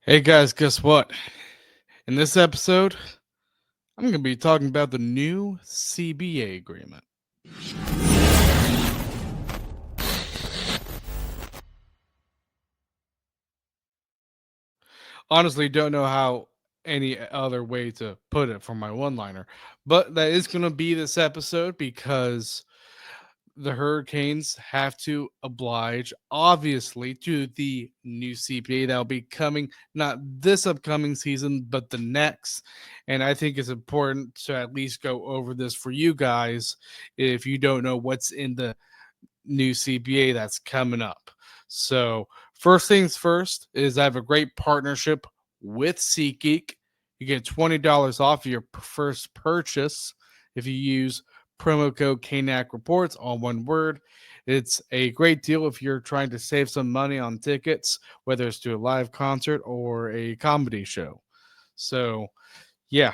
Hey guys, guess what? In this episode, I'm going to be talking about the new CBA agreement. Honestly, don't know how any other way to put it for my one liner, but that is going to be this episode because the Hurricanes have to oblige, obviously, to the new CPA that'll be coming not this upcoming season, but the next. And I think it's important to at least go over this for you guys if you don't know what's in the new CPA that's coming up. So, first things first is I have a great partnership with SeatGeek. You get $20 off your first purchase if you use promo code KNAC Reports, all one word. It's a great deal if you're trying to save some money on tickets, whether it's to a live concert or a comedy show. So, yeah.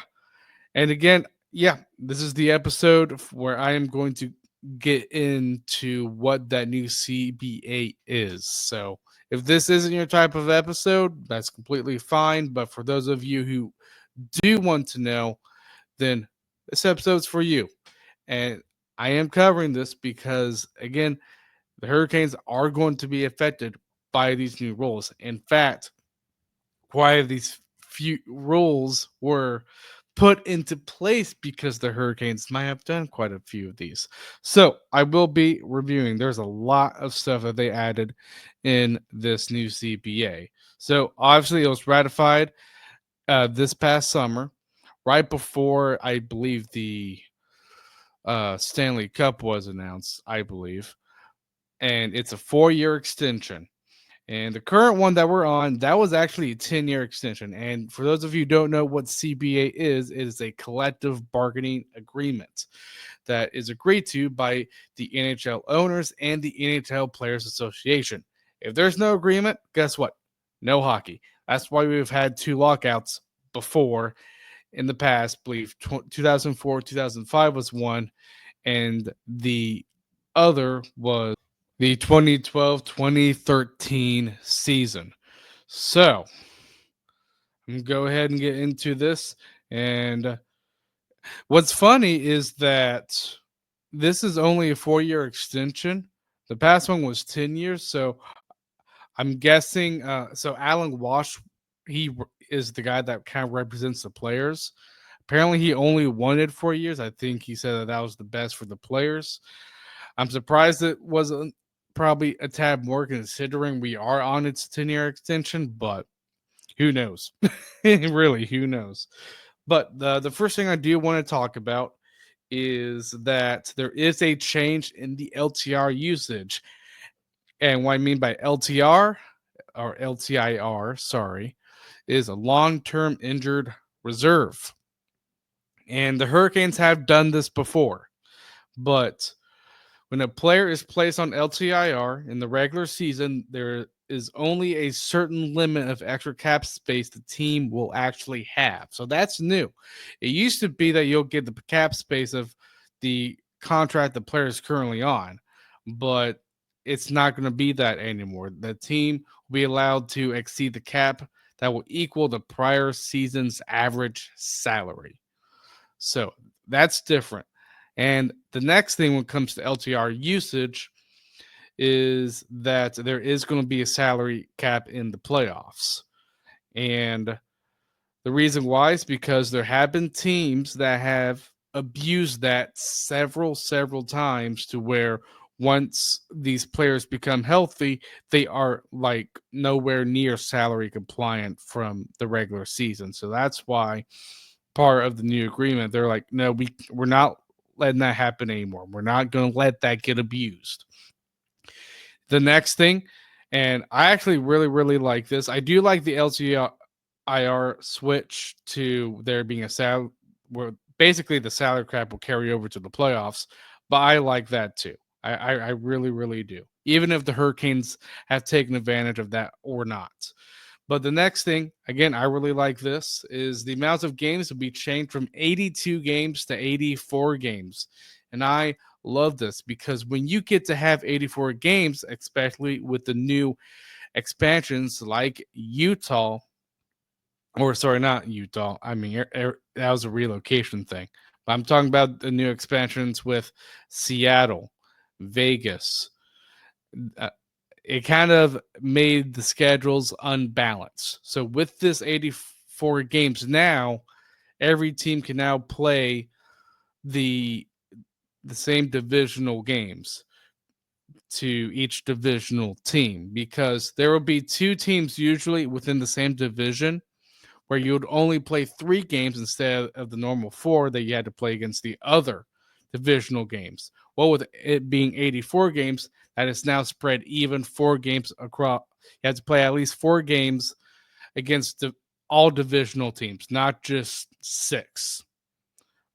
And again, yeah, this is the episode where I am going to get into what that new CBA is. So, if this isn't your type of episode, that's completely fine. But for those of you who do want to know, then this episode's for you. And I am covering this because, again, the Hurricanes are going to be affected by these new rules. In fact, why these few rules were put into place because the Hurricanes might have done quite a few of these. So I will be reviewing. There's a lot of stuff that they added in this new CBA. So obviously it was ratified this past summer, right before I believe the Stanley Cup was announced, I believe. And it's a 4-year extension. And the current one that we're on, that was actually a 10-year extension. And for those of you who don't know what CBA is, it is a collective bargaining agreement that is agreed to by the NHL owners and the NHL Players Association. If there's no agreement, guess what? No hockey. That's why we've had two lockouts before in the past. I believe 2004, 2005 was one, and the other was the 2012-2013 season. So I'm gonna go ahead and get into this. And what's funny is that this is only a 4-year extension. The past one was 10 years. So I'm guessing. So Alan Walsh, is the guy that kind of represents the players. Apparently, he only wanted 4 years. I think he said that was the best for the players. I'm surprised it wasn't probably a tad more considering we are on its 10-year extension, but who knows? Really, who knows? But the first thing I do want to talk about is that there is a change in the LTR usage. And what I mean by LTR or LTIR, sorry, is a long term injured reserve. And the Hurricanes have done this before, but when a player is placed on LTIR in the regular season, there is only a certain limit of extra cap space the team will actually have. So that's new. It used to be that you'll get the cap space of the contract the player is currently on, but it's not going to be that anymore. The team will be allowed to exceed the cap that will equal the prior season's average salary. So that's different. And the next thing when it comes to LTR usage is that there is going to be a salary cap in the playoffs. And the reason why is because there have been teams that have abused that several times to where once these players become healthy, they are like nowhere near salary compliant from the regular season. So that's why part of the new agreement, they're like, no, we're not letting that happen anymore. We're not going to let that get abused. The next thing, and I actually really like this. I do like the LTIR switch to there being a salary where basically the salary cap will carry over to the playoffs, but I like that too. I really do. Even if the Hurricanes have taken advantage of that or not. But the next thing, again, I really like this, is the amount of games will be changed from 82 games to 84 games. And I love this because when you get to have 84 games, especially with the new expansions like Utah, or sorry, not Utah. I mean, that was a relocation thing. But I'm talking about the new expansions with Seattle, Vegas. Uh, it kind of made the schedules unbalanced. So with this 84 games now, every team can now play the the same divisional games to each divisional team, because there will be two teams usually within the same division where you would only play 3 games instead of the normal 4 that you had to play against the other divisional games. Well, with it being 84 games, that is now spread even 4 games across. You have to play at least 4 games against all divisional teams, not just 6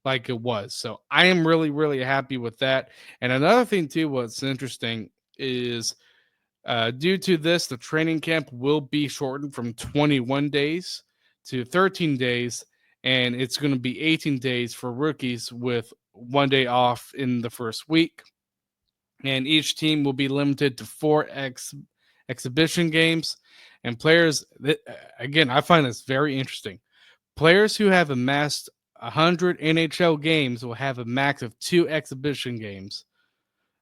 like it was. So I am really, really happy with that. And another thing, too, what's interesting is due to this, the training camp will be shortened from 21 days to 13 days, and it's going to be 18 days for rookies with 1 day off in the first week. And each team will be limited to 4 exhibition games. And players, again, I find this very interesting. Players who have amassed 100 NHL games will have a max of 2 exhibition games.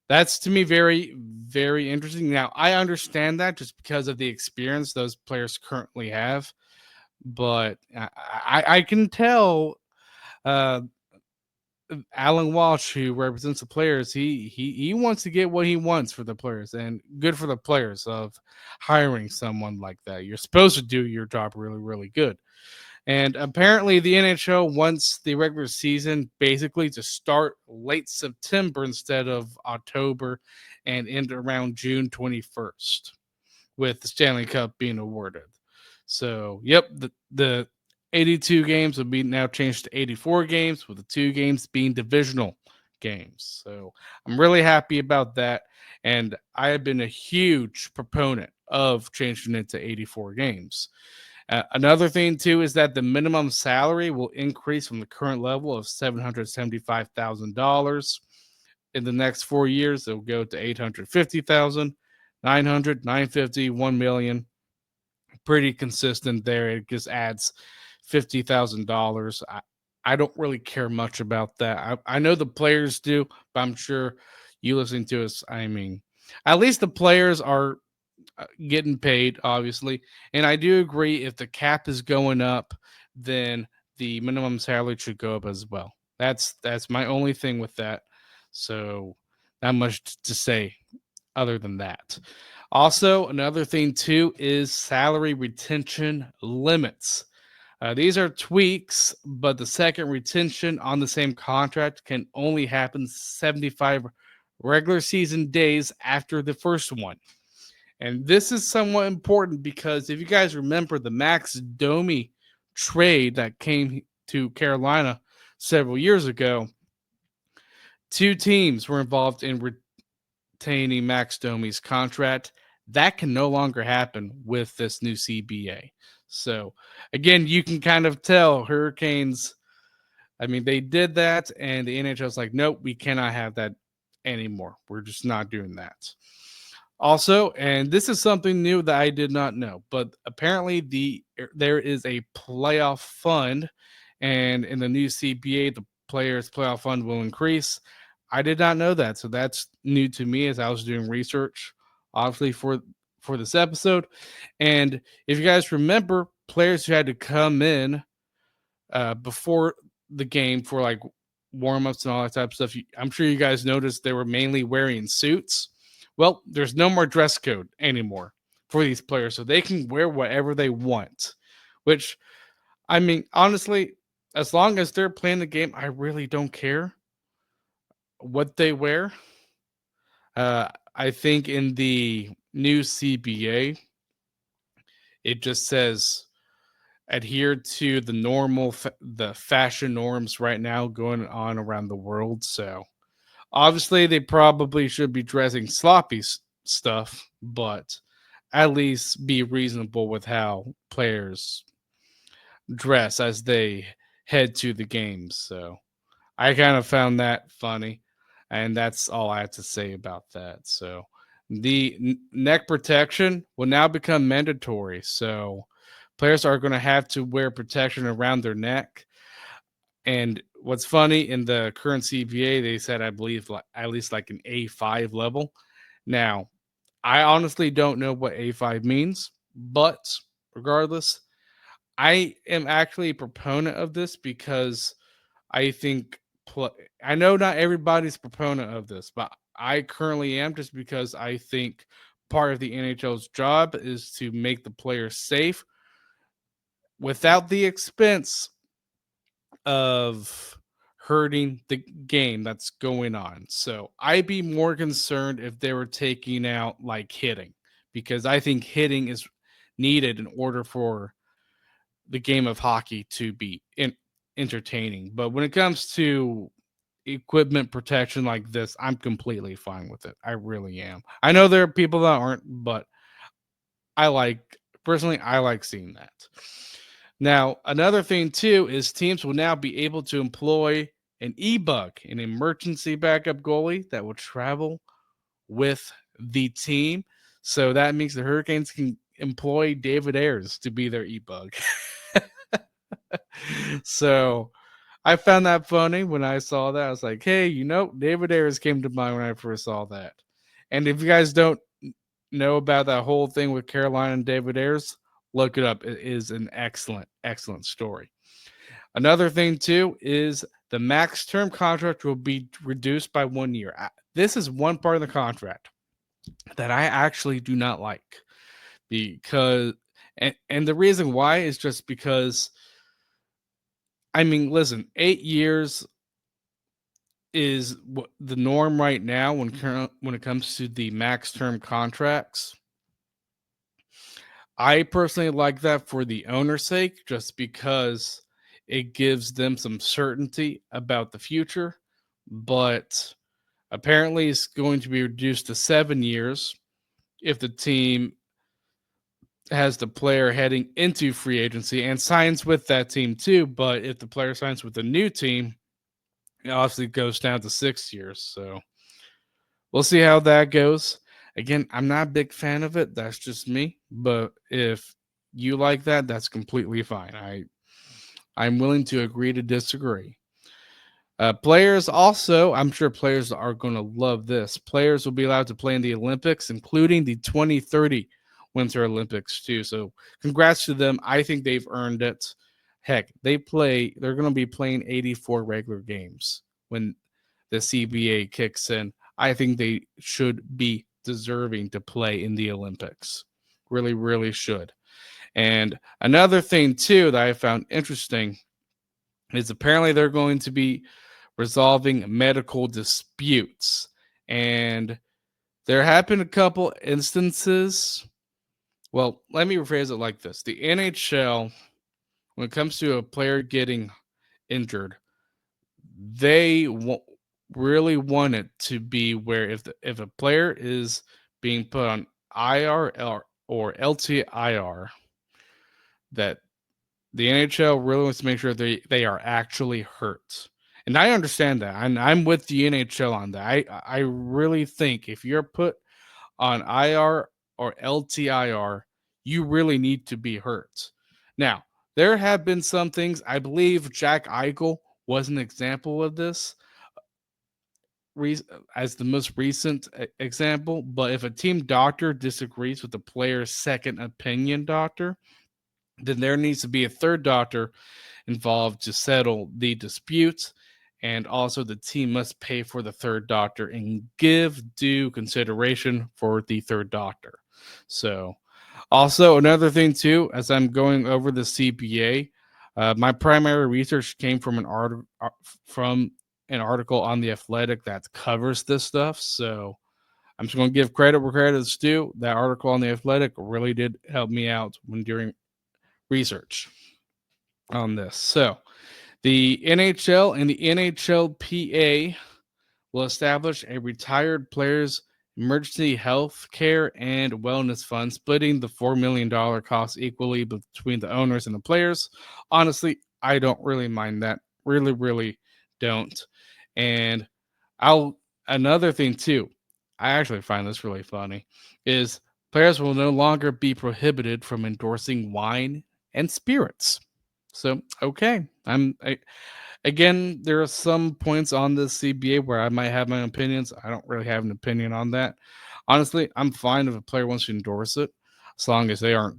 That's to me very, very interesting. Now, I understand that just because of the experience those players currently have, but I can tell uh, Alan Walsh, who represents the players, he wants to get what he wants for the players, and good for the players of hiring someone like that. You're supposed to do your job really, really good. And apparently, the NHL wants the regular season basically to start late September instead of October and end around June 21st, with the Stanley Cup being awarded. So, yep, the 82 games will be now changed to 84 games, with the 2 games being divisional games. So, I'm really happy about that. And I have been a huge proponent of changing it to 84 games. Another thing too is that the minimum salary will increase from the current level of $775,000 in the next 4 years. It'll go to 850,000, 900, 950, 1 million. Pretty consistent there. It just adds $50,000. I don't really care much about that. I know the players do, but I'm sure you listening to us. I mean, at least the players are getting paid, obviously. And I do agree, if the cap is going up, then the minimum salary should go up as well. That's my only thing with that. So not much to say other than that. Also, another thing too is salary retention limits. These are tweaks, but the second retention on the same contract can only happen 75 regular season days after the first one. And this is somewhat important because if you guys remember the Max Domi trade that came to Carolina several years ago, 2 teams were involved in retaining Max Domi's contract. That can no longer happen with this new CBA. So, again, you can kind of tell Hurricanes, I mean, they did that, and the NHL's like, nope, we cannot have that anymore. We're just not doing that. Also, and this is something new that I did not know, but apparently there is a playoff fund, and in the new CBA, the players' playoff fund will increase. I did not know that, so that's new to me as I was doing research, obviously for this episode. And if you guys remember, players who had to come in before the game for like warm ups and all that type of stuff. I'm sure you guys noticed they were mainly wearing suits. Well, there's no more dress code anymore for these players, so they can wear whatever they want. Which, I mean, honestly, as long as they're playing the game, I really don't care what they wear. I think in the new CBA, it just says adhere to the the fashion norms right now going on around the world. So obviously they probably should be dressing sloppy stuff, but at least be reasonable with how players dress as they head to the games. So I kind of found that funny, and that's all I have to say about that. So the neck protection will now become mandatory. So Players are going to have to wear protection around their neck. And what's funny, in the current CBA, they said, I believe, like, at least like an A5 level. Now, I honestly don't know what A5 means, but regardless, I am actually a proponent of this because I think I know not everybody's a proponent of this, but I currently am, just because I think part of the NHL's job is to make the players safe without the expense of hurting the game that's going on. So I'd be more concerned if they were taking out like hitting, because I think hitting is needed in order for the game of hockey to be entertaining. But when it comes to equipment protection like this, I'm completely fine with it. I really am. I know there are people that aren't, but I like personally, I like seeing that. Now, another thing too is teams will now be able to employ an e-bug, an emergency backup goalie that will travel with the team. So that means the Hurricanes can employ David Ayers to be their e-bug. So I found that funny when I saw that. I was like, hey, David Ayers came to mind when I first saw that. And if you guys don't know about that whole thing with Carolina and David Ayers, look it up. It is an excellent, excellent story. Another thing, too, is the max term contract will be reduced by 1 year. This is one part of the contract that I actually do not like, because, and the reason why is just because, I mean, listen, 8 years is what the norm right now when it comes to the max term contracts. I personally like that for the owner's sake, just because it gives them some certainty about the future. But apparently, it's going to be reduced to 7 years if the team has the player heading into free agency and signs with that team too. But if the player signs with a new team, it obviously goes down to 6 years. So we'll see how that goes. Again, I'm not a big fan of it. That's just me. But if you like that, that's completely fine. I'm willing to agree to disagree. Players also, I'm sure players are going to love this. Players will be allowed to play in the Olympics, including the 2030 Winter Olympics too. So congrats to them. I think they've earned it. Heck, they're going to be playing 84 regular games when the CBA kicks in. I think they should be deserving to play in the Olympics. Really, really should. And another thing too that I found interesting is apparently they're going to be resolving medical disputes. And there have been a couple instances. Well, let me rephrase it like this: the NHL, when it comes to a player getting injured, they really want it to be where if a player is being put on IR or LTIR, that the NHL really wants to make sure they are actually hurt. And I understand that. I'm with the NHL on that. I really think if you're put on IR or LTIR, you really need to be hurt. Now, there have been some things. I believe Jack Eichel was an example of this as the most recent example. But if a team doctor disagrees with the player's second opinion doctor, then there needs to be a third doctor involved to settle the disputes. And also, the team must pay for the third doctor and give due consideration for the third doctor. So, also, another thing, too, as I'm going over the CBA, my primary research came from an article on The Athletic that covers this stuff. So, I'm just going to give credit where credit is due. That article on The Athletic really did help me out when doing research on this. So, the NHL and the NHLPA will establish a retired players emergency health care and wellness fund, splitting the $4 million cost equally between the owners and the players. Honestly, I don't really mind that. Really, really don't. And another thing too, I actually find this really funny, is players will no longer be prohibited from endorsing wine and spirits. So, okay. Again, there are some points on this CBA where I might have my opinions. I don't really have an opinion on that. Honestly, I'm fine if a player wants to endorse it, as long as they aren't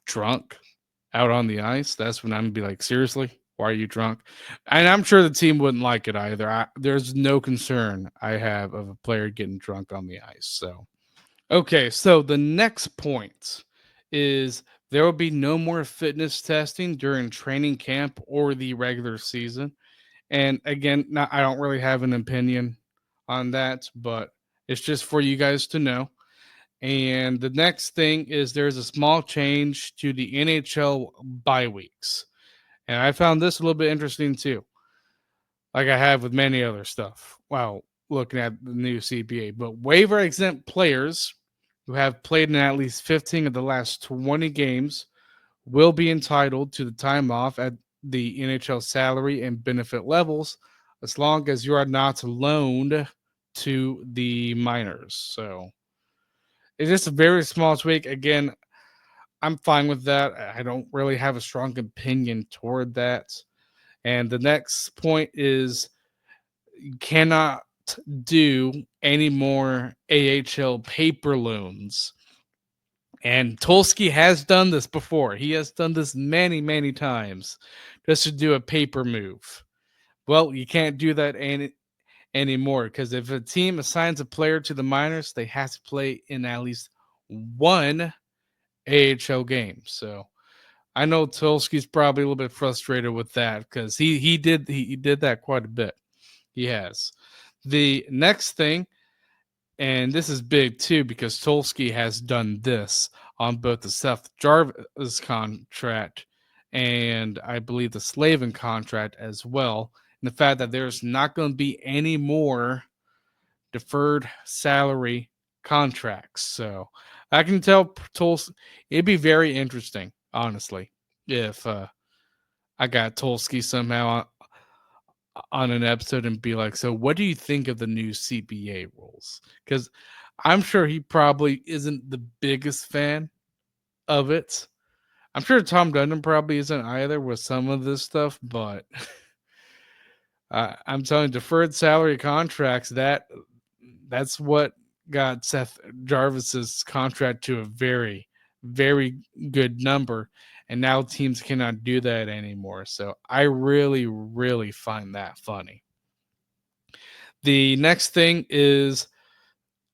drunk out on the ice. That's when I'm gonna be like, seriously, why are you drunk? And I'm sure the team wouldn't like it either. There's no concern I have of a player getting drunk on the ice. So, okay, so the next point is there will be no more fitness testing during training camp or the regular season. And again, I don't really have an opinion on that, but it's just for you guys to know. And the next thing is there's a small change to the NHL bye weeks. And I found this a little bit interesting too, like I have with many other stuff. Wow, looking at the new CBA. But waiver exempt players who have played in at least 15 of the last 20 games will be entitled to the time off at the NHL salary and benefit levels as long as you are not loaned to the minors. So it's just a very small tweak. Again, I'm fine with that. I don't really have a strong opinion toward that. And the next point is you cannot do any more AHL paper loans. And Tulski has done this before. He has done this many, many times just to do a paper move. Well, you can't do that anymore because if a team assigns a player to the minors, they have to play in at least one AHL game. So I know Tulski's probably a little bit frustrated with that because he did that quite a bit. He has. The next thing, and this is big too, because Tulski has done this on both the Seth Jarvis contract and I believe the Slavin contract as well. And the fact that there's not going to be any more deferred salary contracts. So I can tell Tulski, it'd be very interesting, honestly, if I got Tulski somehow on an episode and be like, so what do you think of the new CBA rules? Because I'm sure he probably isn't the biggest fan of it. I'm sure Tom Dundon probably isn't either with some of this stuff, but I'm telling you, deferred salary contracts, that's what got Seth Jarvis's contract to a very, very good number. And now teams cannot do that anymore. So I really, really find that funny. The next thing is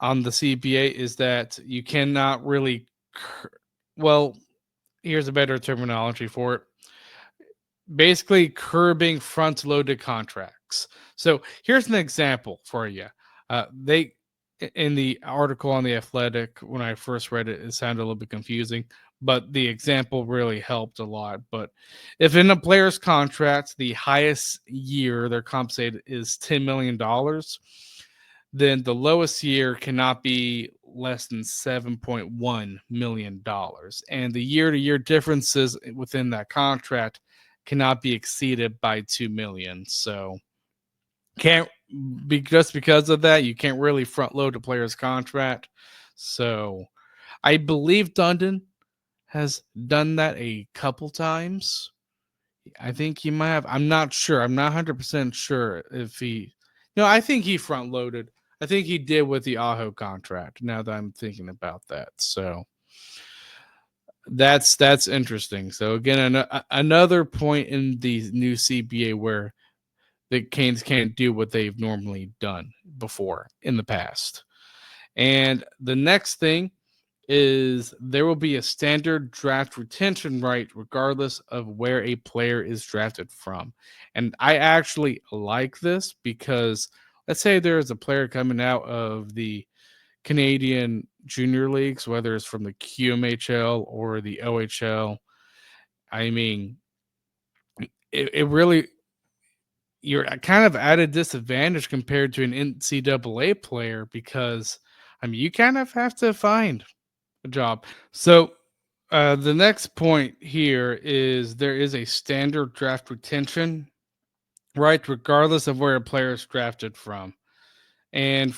on the CBA is that you cannot really, well, here's a better terminology for it. Basically, curbing front loaded contracts. So here's an example for you. They in the article on the Athletic, when I first read it, it sounded a little bit confusing, but the example really helped a lot. But if in a player's contract, the highest year they're compensated is $10 million, then the lowest year cannot be less than $7.1 million. And the year to year differences within that contract cannot be exceeded by 2 million. So can't be just because of that, you can't really front load a player's contract. So I believe Dundon has done that a couple times. I think he might have. I'm not sure. I'm not 100% sure if he. No, I think he front loaded. I think he did with the Aho contract. Now that I'm thinking about that, so that's interesting. So again, another point in the new CBA where the Canes can't do what they've normally done before in the past. And the next thing is there will be a standard draft retention right regardless of where a player is drafted from. And I actually like this because let's say there's a player coming out of the Canadian junior leagues, whether it's from the QMHL or the OHL. I mean, it really, you're kind of at a disadvantage compared to an NCAA player because, I mean, you kind of have to find a job. So the next point here is there is a standard draft retention, right, regardless of where a player is drafted from. And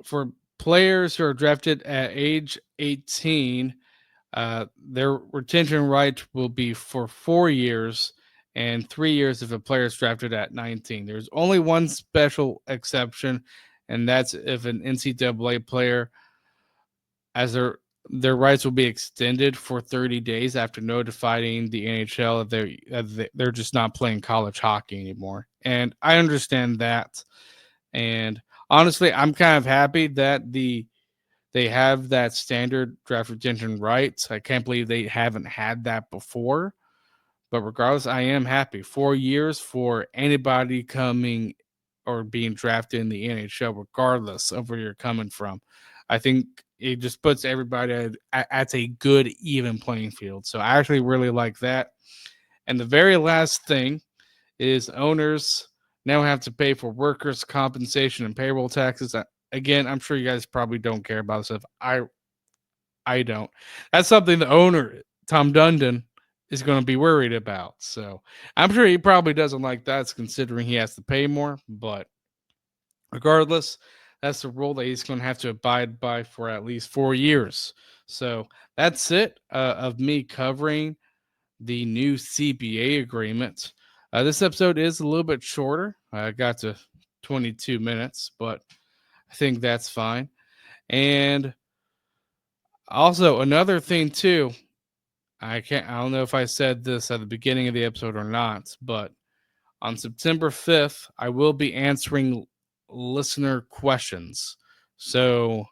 for players who are drafted at age 18, Their retention right will be for 4 years and 3 years if a player is drafted at 19. There's only one special exception, and that's if an NCAA player, as their rights will be extended for 30 days after notifying the NHL they're just not playing college hockey anymore. And I understand that. And honestly, I'm kind of happy that they have that standard draft retention rights. I can't believe they haven't had that before. But regardless, I am happy. 4 years for anybody coming or being drafted in the NHL, regardless of where you're coming from. I think it just puts everybody at a good, even playing field. So I actually really like that. And the very last thing is owners now have to pay for workers' compensation and payroll taxes. Again, I'm sure you guys probably don't care about this stuff. I don't. That's something the owner, Tom Dundon, is going to be worried about. So I'm sure he probably doesn't like that, considering he has to pay more. But regardless, that's the rule that he's going to have to abide by for at least 4 years. So that's it of me covering the new CBA agreement. This episode is a little bit shorter. I got to 22 minutes, but I think that's fine. And also another thing too, I don't know if I said this at the beginning of the episode or not, but on September 5th, I will be answering listener questions. So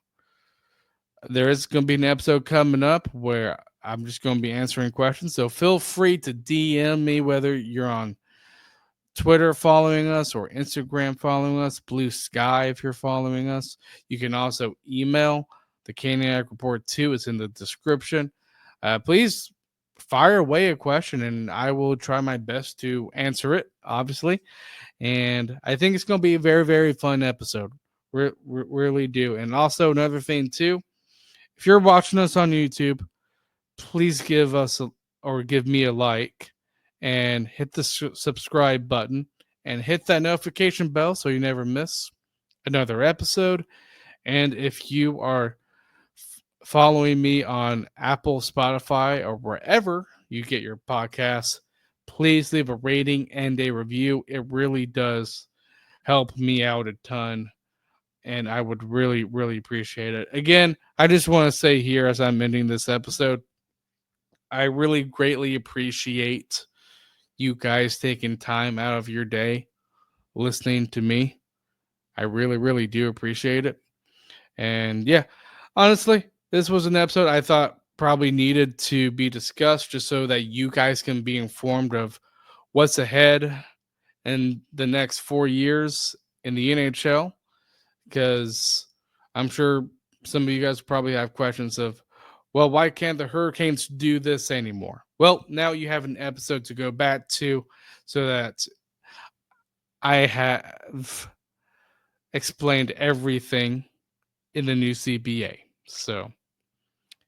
there is going to be an episode coming up where I'm just going to be answering questions. So feel free to DM me, whether you're on Twitter following us or Instagram following us, Blue Sky if you're following us. You can also email the Caniac Report 2. It's in the description. Please fire away a question and I will try my best to answer it, obviously. And I think it's going to be a very, very fun episode. Really do. And also another thing too, if you're watching us on YouTube, please give us or give me a like and hit the subscribe button and hit that notification bell so you never miss another episode. And if you are following me on Apple, Spotify, or wherever you get your podcasts, please leave a rating and a review. It really does help me out a ton, and I would really, really appreciate it. Again, I just want to say here as I'm ending this episode, I really greatly appreciate you guys taking time out of your day listening to me. I really, really do appreciate it. And yeah, honestly, this was an episode I thought probably needed to be discussed just so that you guys can be informed of what's ahead in the next 4 years in the NHL. Because I'm sure some of you guys probably have questions of, well, why can't the Hurricanes do this anymore? Well, now you have an episode to go back to so that I have explained everything in the new CBA. So,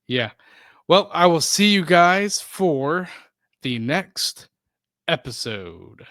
yeah. Well, I will see you guys for the next episode.